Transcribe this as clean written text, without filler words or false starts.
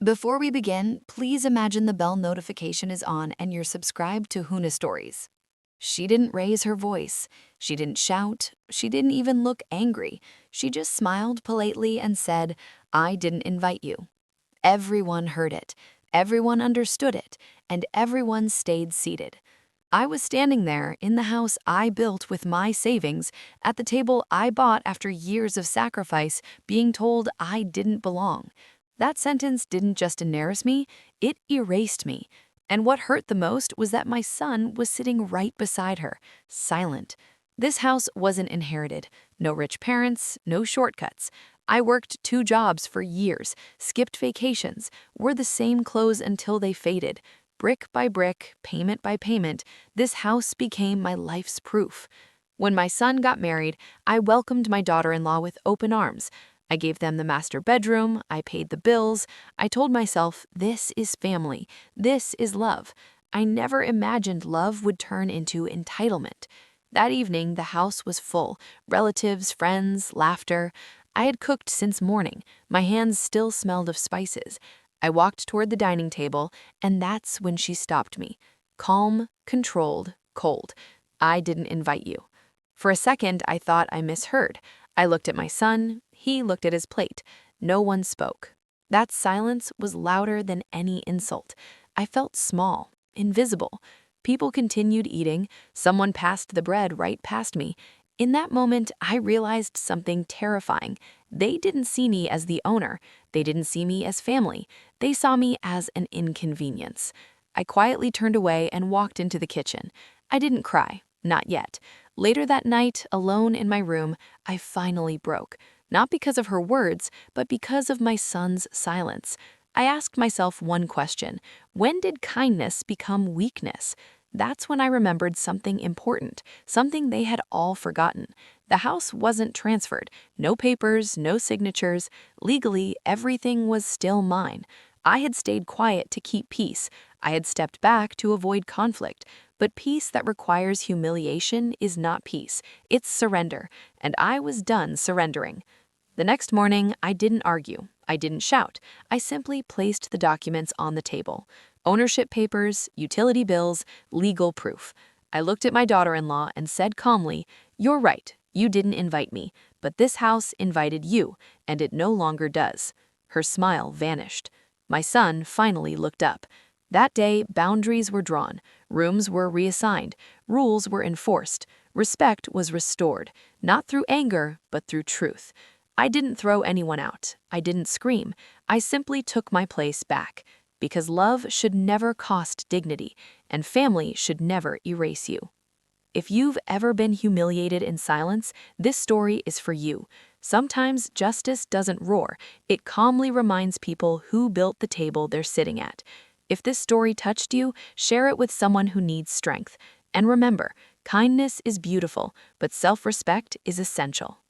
Before we begin, please imagine the bell notification is on and you're subscribed to Huna Stories. She didn't raise her voice. She didn't shout. She didn't even look angry. She just smiled politely and said, "I didn't invite you." Everyone heard it. Everyone understood it. And everyone stayed seated. I was standing there in the house I built with my savings, at the table I bought after years of sacrifice, being told I didn't belong. That sentence didn't just embarrass me, it erased me. And what hurt the most was that my son was sitting right beside her, silent. This house wasn't inherited. No rich parents, no shortcuts. I worked 2 jobs for years, skipped vacations, wore the same clothes until they faded. Brick by brick, payment by payment, this house became my life's proof. When my son got married, I welcomed my daughter-in-law with open arms. I gave them the master bedroom, I paid the bills. I told myself, this is family, this is love. I never imagined love would turn into entitlement. That evening, the house was full, relatives, friends, laughter. I had cooked since morning. My hands still smelled of spices. I walked toward the dining table, and that's when she stopped me. Calm, controlled, cold. "I didn't invite you." For a second, I thought I misheard. I looked at my son. He looked at his plate. No one spoke. That silence was louder than any insult. I felt small, invisible. People continued eating. Someone passed the bread right past me. In that moment, I realized something terrifying. They didn't see me as the owner. They didn't see me as family. They saw me as an inconvenience. I quietly turned away and walked into the kitchen. I didn't cry, not yet. Later that night, alone in my room, I finally broke. Not because of her words, but because of my son's silence. I asked myself one question: when did kindness become weakness? That's when I remembered something important, something they had all forgotten. The house wasn't transferred. No papers, no signatures. Legally, everything was still mine. I had stayed quiet to keep peace. I had stepped back to avoid conflict. But peace that requires humiliation is not peace. It's surrender. And I was done surrendering. The next morning, I didn't argue. I didn't shout. I simply placed the documents on the table. Ownership papers, utility bills, legal proof. I looked at my daughter-in-law and said calmly, "You're right, you didn't invite me, but this house invited you, and it no longer does." Her smile vanished. My son finally looked up. That day, boundaries were drawn, rooms were reassigned, rules were enforced, respect was restored, not through anger, but through truth. I didn't throw anyone out. I didn't scream. I simply took my place back. Because love should never cost dignity, and family should never erase you. If you've ever been humiliated in silence, this story is for you. Sometimes justice doesn't roar. It calmly reminds people who built the table they're sitting at. If this story touched you, share it with someone who needs strength. And remember, kindness is beautiful, but self-respect is essential.